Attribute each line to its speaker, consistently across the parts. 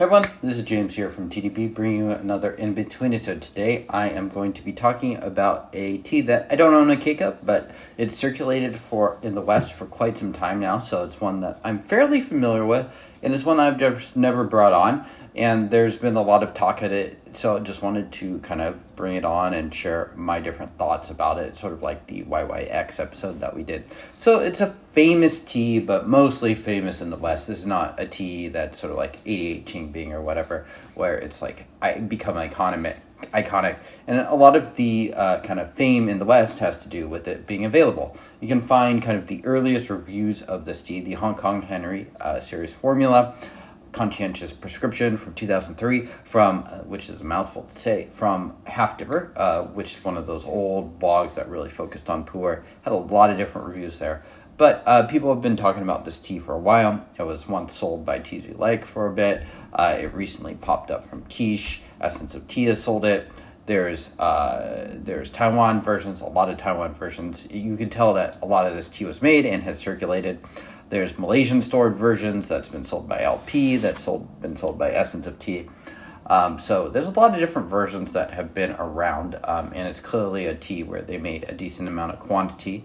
Speaker 1: everyone, this is James here from TDP, bringing you another Inbetweenisode. Today I am going to be talking about a tea that I don't own a cake of, but it's circulated in the West for quite some time now, so it's one that I'm fairly familiar with, and it's one I've just never brought on, and there's been a lot of talk at it, so I just wanted to kind of bring it on and share my different thoughts about it, sort of like the YYX episode that we did. So it's a famous tea, but mostly famous in the West. This is not a tea that's sort of like 88 Ching Bing or whatever, where it's like become iconic. And a lot of the kind of fame in the West has to do with it being available. You can find kind of the earliest reviews of this tea, the Hong Kong Henry series formula, conscientious prescription from 2003 from, which is a mouthful to say, from Half Dipper, which is one of those old blogs that really focused on pu'er. Had a lot of different reviews there. But people have been talking about this tea for a while. It was once sold by Teas We Like for a bit. It recently popped up from Quiche. Essence of Tea has sold it. There's Taiwan versions, a lot of Taiwan versions. You can tell that a lot of this tea was made and has circulated. There's Malaysian stored versions that's been sold by LP, been sold by Essence of Tea. So there's a lot of different versions that have been around, and it's clearly a tea where they made a decent amount of quantity.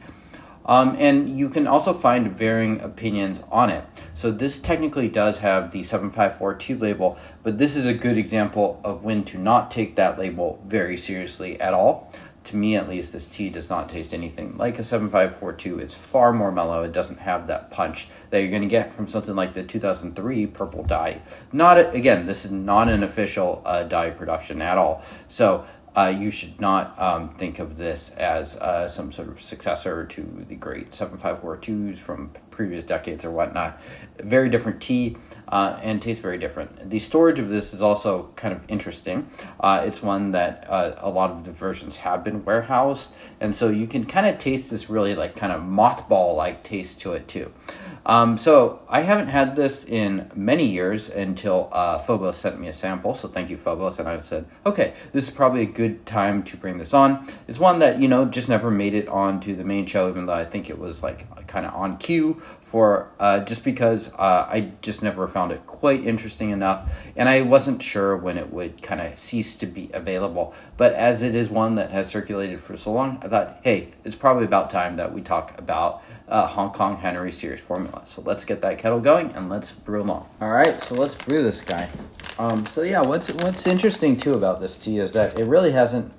Speaker 1: And you can also find varying opinions on it. So this technically does have the 754 label, but this is a good example of when to not take that label very seriously at all. To me, at least, this tea does not taste anything like a 7542. It's far more mellow. It doesn't have that punch that you're going to get from something like the 2003 Purple Dye. Again, this is not an official dye production at all. So you should not think of this as some sort of successor to the great 7542s from previous decades or whatnot. Very different tea and tastes very different. The storage of this is also kind of interesting. It's one that a lot of the versions have been warehoused, and so you can kind of taste this really like kind of mothball-like taste to it too. So I haven't had this in many years until Phobos sent me a sample. So thank you, Phobos. And I said, okay, this is probably a good time to bring this on. It's one that, just never made it onto the main show, even though I think it was like kind of on cue for just because I just never found it quite interesting enough. And I wasn't sure when it would kind of cease to be available. But as it is one that has circulated for so long, I thought, hey, it's probably about time that we talk about Hong Kong Henry series formula. So let's get that kettle going and let's brew along. All right, so let's brew this guy. What's interesting too about this tea is that it really hasn't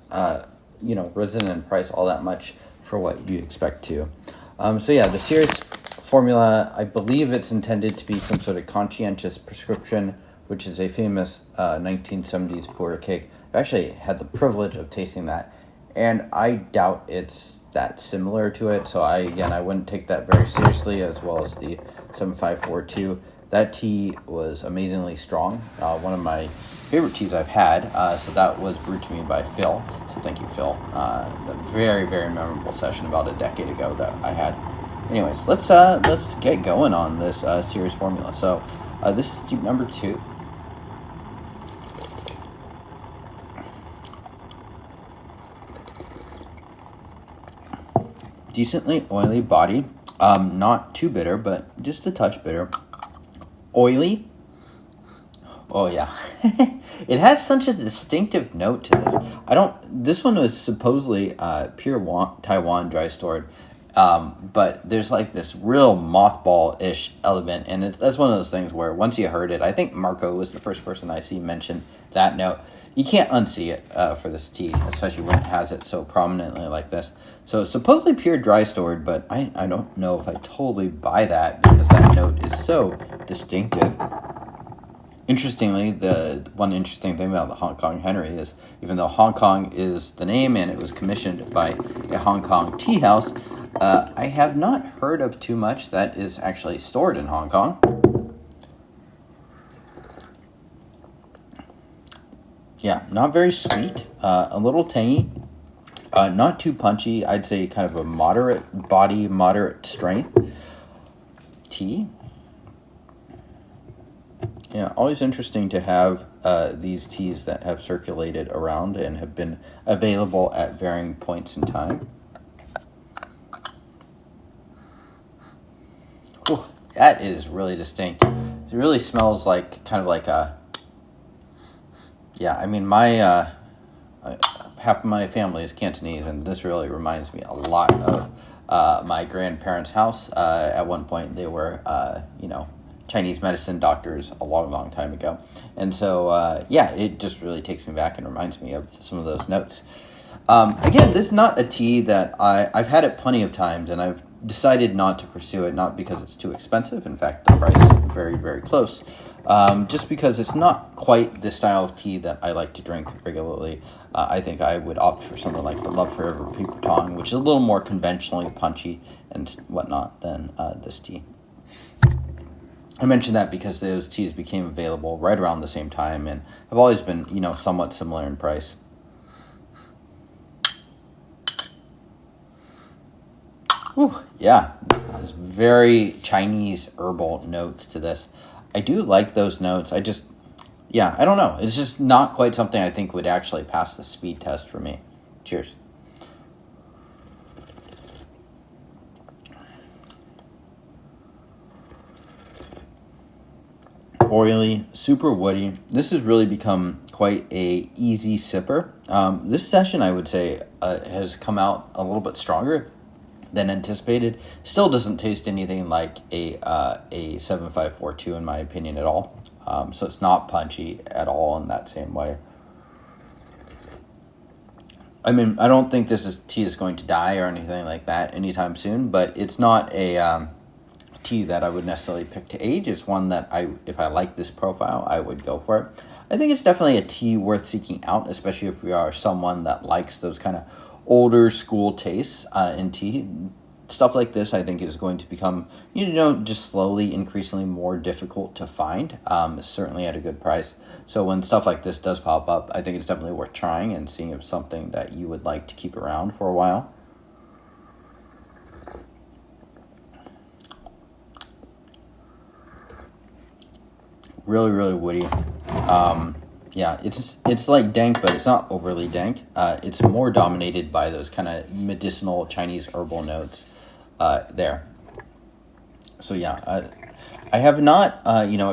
Speaker 1: risen in price all that much for what you expect to. The series formula, I believe it's intended to be some sort of conscientious prescription, which is a famous 1970s pu'er cake. I actually had the privilege of tasting that, and I doubt it's that similar to it, so I wouldn't take that very seriously, as well as the 7542. That tea was amazingly strong, one of my favorite teas I've had, so that was brewed to me by Phil, so thank you, Phil. A very, very memorable session about a decade ago that I had. Anyways, let's get going on this series formula. So this is tube number 2. Decently oily body, not too bitter, but just a touch bitter. Oily. Oh yeah, it has such a distinctive note to this. This one was supposedly pure Taiwan dry stored, but there's like this real mothball-ish element, and that's one of those things where once you heard it, I think Marco was the first person I see mention that note. You can't unsee it for this tea, especially when it has it so prominently like this. So it's supposedly pure dry stored, but I don't know if I totally buy that because that note is so distinctive. Interestingly, the one interesting thing about the Hong Kong Henry is, even though Hong Kong is the name and it was commissioned by a Hong Kong tea house, I have not heard of too much that is actually stored in Hong Kong. Yeah, not very sweet, a little tangy, not too punchy. I'd say kind of a moderate body, moderate strength tea. Yeah, always interesting to have these teas that have circulated around and have been available at varying points in time. Whew, that is really distinct. It really smells like kind of like a Yeah, I mean, my half of my family is Cantonese, and this really reminds me a lot of my grandparents' house. At one point, they were, Chinese medicine doctors a long, long time ago. And so, it just really takes me back and reminds me of some of those notes. Again, this is not a tea that I've had it plenty of times, and I've decided not to pursue it, not because it's too expensive. In fact, the price is very, very close. Just because it's not quite the style of tea that I like to drink regularly. I think I would opt for something like the Love Forever Paper Tong, which is a little more conventionally punchy and whatnot than this tea. I mentioned that because those teas became available right around the same time and have always been, somewhat similar in price. Whew, yeah, there's very Chinese herbal notes to this. I do like those notes. I don't know. It's just not quite something I think would actually pass the speed test for me. Cheers. Oily, super woody. This has really become quite a easy sipper. This session, I would say, has come out a little bit stronger than anticipated. Still doesn't taste anything like a 7542 in my opinion at all. So it's not punchy at all in that same way. I mean, I don't think tea is going to die or anything like that anytime soon, but it's not a tea that I would necessarily pick to age. It's one that if I like this profile, I would go for it. I think it's definitely a tea worth seeking out, especially if you are someone that likes those kind of older school tastes in tea. Stuff like this, I think, is going to become, just slowly, increasingly more difficult to find, certainly at a good price. So when stuff like this does pop up, I think it's definitely worth trying and seeing if it's something that you would like to keep around for a while. Really, really woody. It's like dank, but it's not overly dank. It's more dominated by those kind of medicinal Chinese herbal notes there. So I have not,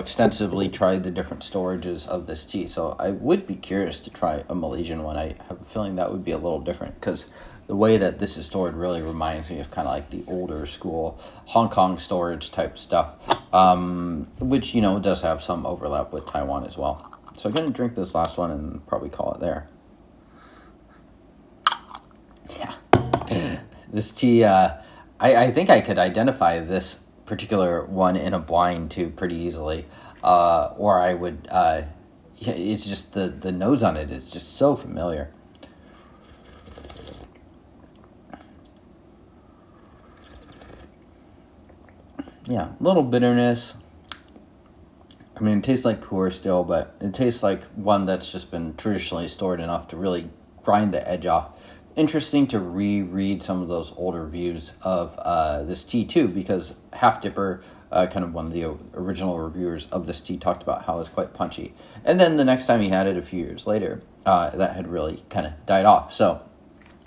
Speaker 1: extensively tried the different storages of this tea. So I would be curious to try a Malaysian one. I have a feeling that would be a little different because the way that this is stored really reminds me of kind of like the older school Hong Kong storage type stuff, which, does have some overlap with Taiwan as well. So I'm going to drink this last one and probably call it there. Yeah. This tea, I think I could identify this particular one in a blind too pretty easily. Or I would, it's just the nose on it is just so familiar. Yeah, a little bitterness. I mean, it tastes like pu'er still, but it tastes like one that's just been traditionally stored enough to really grind the edge off. Interesting to reread some of those older reviews of this tea too, because Half Dipper, kind of one of the original reviewers of this tea, talked about how it's quite punchy. And then the next time he had it a few years later, that had really kind of died off. So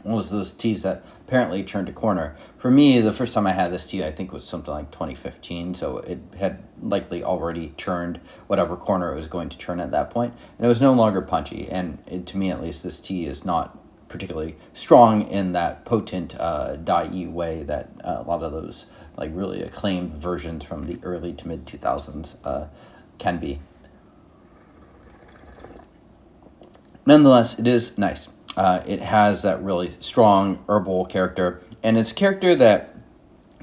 Speaker 1: one was those teas that apparently turned a corner. For me, the first time I had this tea, I think was something like 2015, so it had likely already turned whatever corner it was going to turn at that point, and it was no longer punchy, and to me at least, this tea is not particularly strong in that potent dai way that a lot of those like really acclaimed versions from the early to mid 2000s can be. Nonetheless, it is nice. It has that really strong herbal character, and it's a character that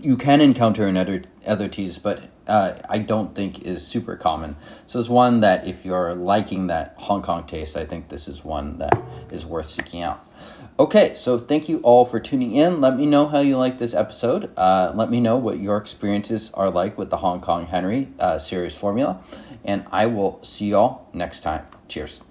Speaker 1: you can encounter in other teas, but I don't think is super common. So it's one that if you're liking that Hong Kong taste, I think this is one that is worth seeking out. Okay, so thank you all for tuning in. Let me know how you like this episode. Let me know what your experiences are like with the Hong Kong Henry series formula, and I will see y'all next time. Cheers.